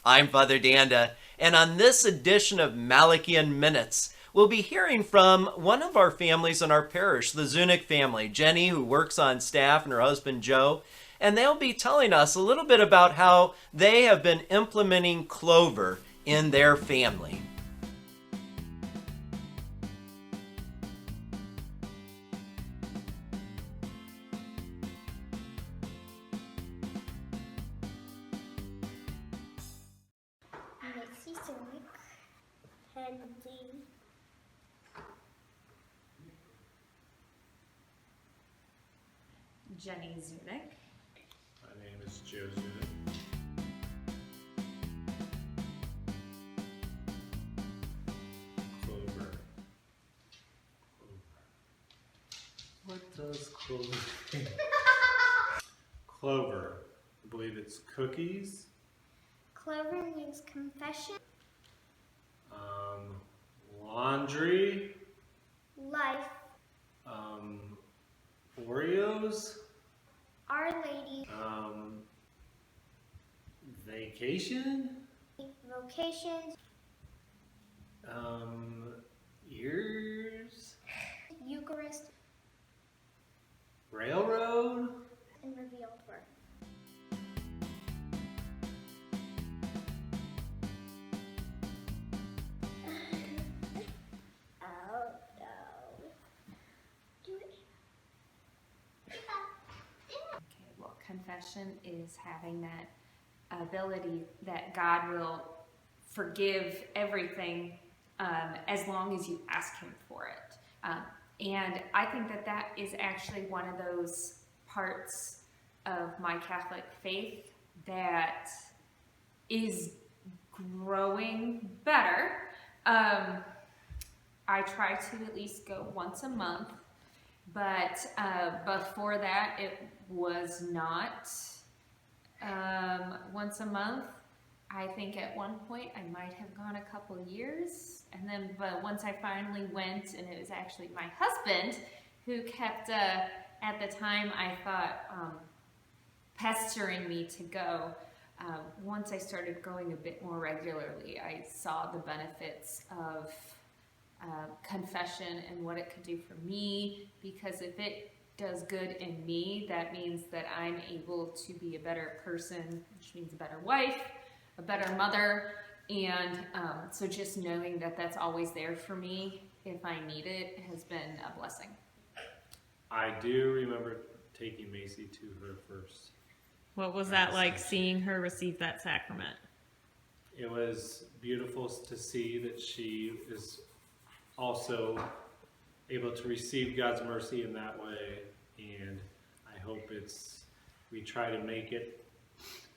I'm Father Danda, and on this edition of Malachy Minutes, we'll be hearing from one of our families in our parish, the Zeunik family, Jenny, who works on staff, and her husband Joe, and they'll be telling us a little bit about how they have been implementing Clover in their family. Zeunik Family. Jenny Zeunik. My name is Joe Zeunik. Clover. What does Clover mean? Clover. I believe it's cookies. Clover means confession, Laundry. life, Oreos. Our Lady, Vacation. Vocations, Ears. Eucharist, Railroad. and revealed word. Oh no. Okay, well, confession is having that ability that God will forgive everything as long as you ask Him for it. And I think that that is actually one of those parts of my Catholic faith that is growing better. I try to at least go once a month, but before that it was not once a month. I think at one point I might have gone a couple years, and then but once I finally went, and it was actually my husband who kept at the time I thought pestering me to go. Once I started going a bit more regularly, I saw the benefits of confession and what it could do for me, because if it does good in me, that means that I'm able to be a better person, which means a better wife, a better mother, and so just knowing that that's always there for me if I need it has been a blessing. I do remember taking Macy to her first. What was that like, seeing her receive that sacrament? It was beautiful to see that she is also able to receive God's mercy in that way, and I hope we try to make it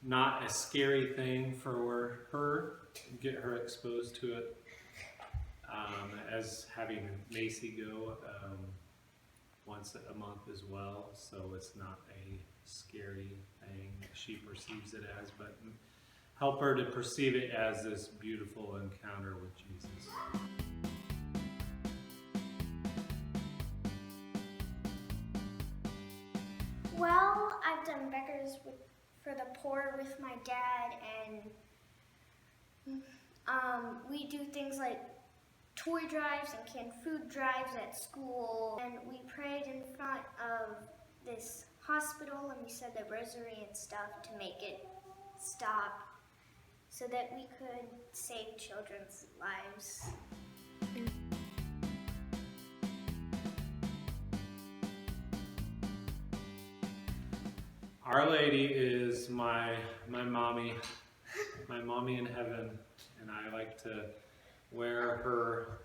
not a scary thing for her, get her exposed to it, as having Macy go once a month as well, so it's not a scary thing she perceives it as, but help her to perceive it as this beautiful encounter with Jesus. Well, I've done beggars for the poor with my dad, and we do things like toy drives and canned food drives at school, and we prayed in front of this hospital, and we said the rosary and stuff to make it stop so that we could save children's lives. Our Lady is my mommy in heaven, and I like to wear her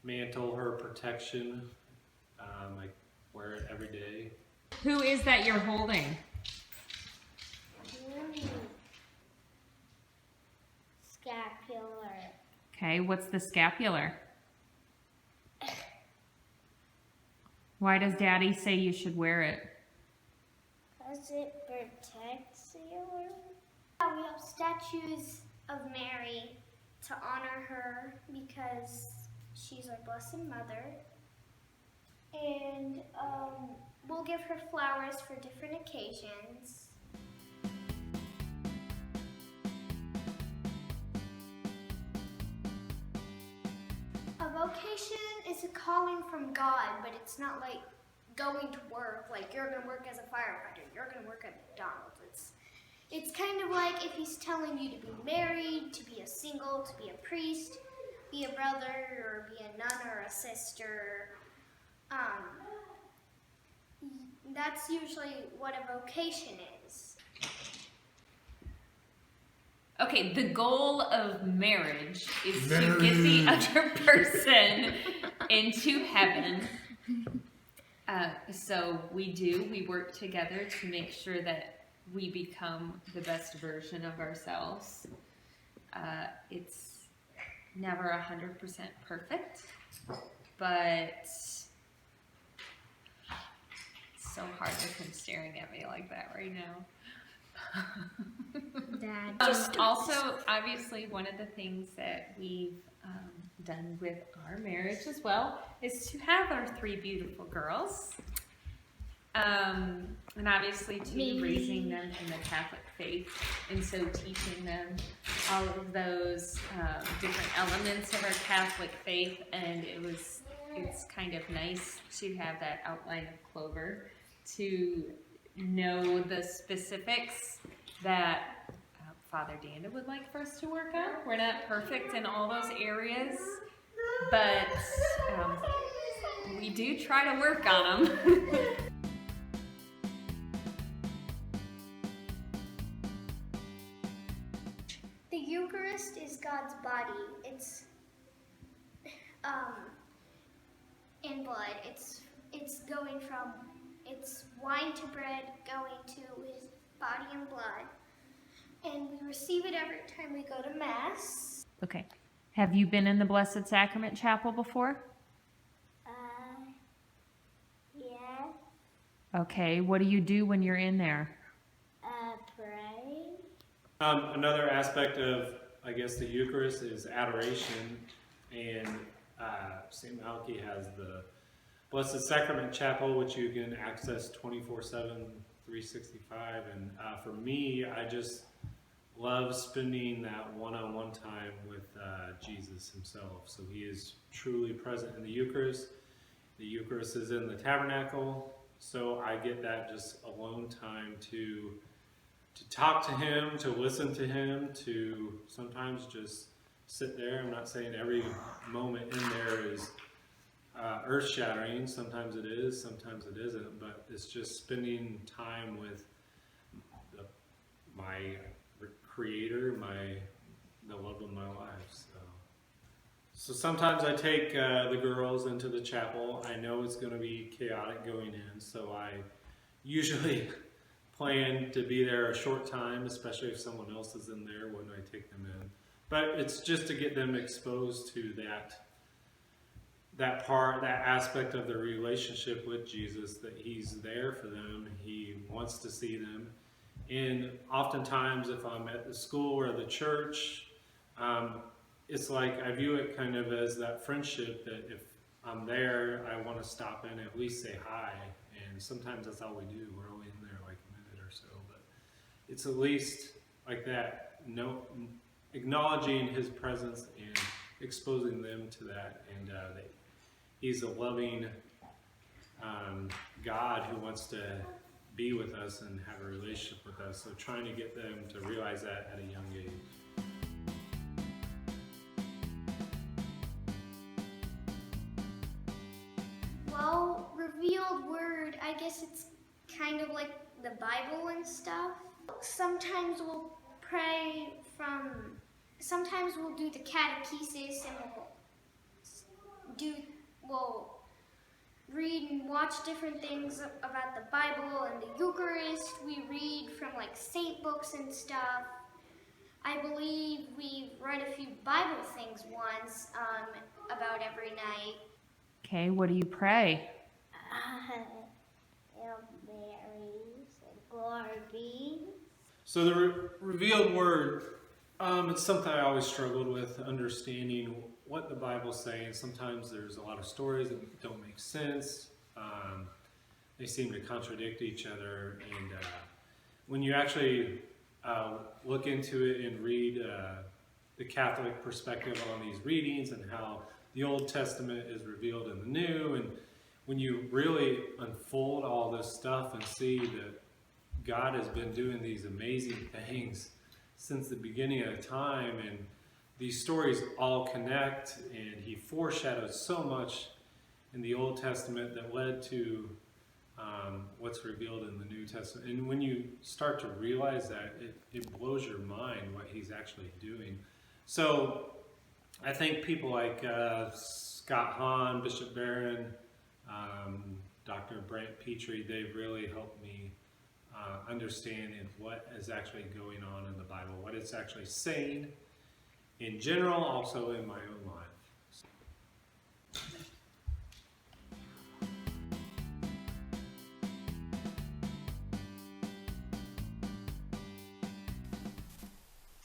mantle, her protection. I wear it every day. Who is that you're holding? Scapular. Okay, what's the scapular? Why does Daddy say you should wear it? Because it protects you. We have statues of Mary to honor her because she's our Blessed Mother. And we'll give her flowers for different occasions. vocation is a calling from God, but it's not like going to work, like you're going to work as a firefighter, you're going to work at McDonald's. It's kind of like if he's telling you to be married, to be a single, to be a priest, be a brother, or be a nun or a sister. That's usually what a vocation is. Okay, the goal of marriage is to get the other person into heaven. So we work together to make sure that we become the best version of ourselves. It's never 100% perfect, but it's so hard with him staring at me like that right now. Dad. Also, obviously, one of the things that we've done with our marriage as well is to have our 3 beautiful girls. And obviously, too, raising them in the Catholic faith, and so teaching them all of those different elements of our Catholic faith. And it's kind of nice to have that outline of Clover, to know the specifics that Father Danda would like for us to work on. We're not perfect in all those areas, but we do try to work on them. The Eucharist is God's body. It's in blood. It's going from wine to bread, going to his body and blood. And we receive it every time we go to Mass. Okay. Have you been in the Blessed Sacrament Chapel before? Yeah. Okay. What do you do when you're in there? Pray. Another aspect of, I guess, the Eucharist is adoration, and St. Malachy has the Blessed Sacrament Chapel, which you can access 24/7, 365, and for me, I just love spending that one-on-one time with Jesus himself. So he is truly present in the Eucharist. The Eucharist is in the tabernacle, so I get that just alone time to talk to him, to listen to him, to sometimes just sit there. I'm not saying every moment in there is earth-shattering. Sometimes it is, sometimes it isn't, but it's just spending time with my Creator, the love of my life. So sometimes I take the girls into the chapel. I know it's going to be chaotic going in, so I usually plan to be there a short time, especially if someone else is in there when I take them in. But it's just to get them exposed to that aspect of the relationship with Jesus, that he's there for them, he wants to see them. And oftentimes if I'm at the school or the church, it's like I view it kind of as that friendship, that if I'm there, I want to stop in, at least say hi. And sometimes that's all we do. We're only in there like a minute or so. But it's at least like that, acknowledging his presence and exposing them to that. And that he's a loving God who wants to be with us and have a relationship with us. So trying to get them to realize that at a young age. Well, revealed word, I guess it's kind of like the Bible and stuff. Sometimes we'll pray sometimes we'll do the catechesis, and we'll read and watch different things about the Bible and the Eucharist. We read from like saint books and stuff. I believe we read a few Bible things once, about every night. Okay. What do you pray? So the revealed word, it's something I always struggled with, understanding what the Bible's saying. Sometimes there's a lot of stories that don't make sense. They seem to contradict each other. And when you actually look into it and read the Catholic perspective on these readings and how the Old Testament is revealed in the New. And when you really unfold all this stuff and see that God has been doing these amazing things since the beginning of time, and these stories all connect, and he foreshadows so much in the Old Testament that led to what's revealed in the New Testament. And when you start to realize that, it blows your mind what he's actually doing. So I think people like Scott Hahn, Bishop Barron, Dr. Brent Petrie, they've really helped me understand what is actually going on in the Bible, what it's actually saying in general, also in my own life.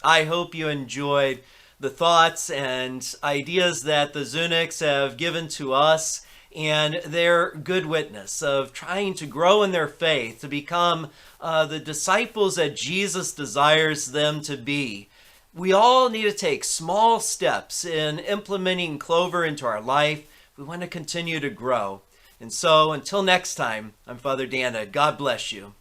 I hope you enjoyed the thoughts and ideas that the Zeuniks have given to us, and their good witness of trying to grow in their faith, to become the disciples that Jesus desires them to be. We all need to take small steps in implementing Clover into our life. We want to continue to grow. And so until next time, I'm Father Dana. God bless you.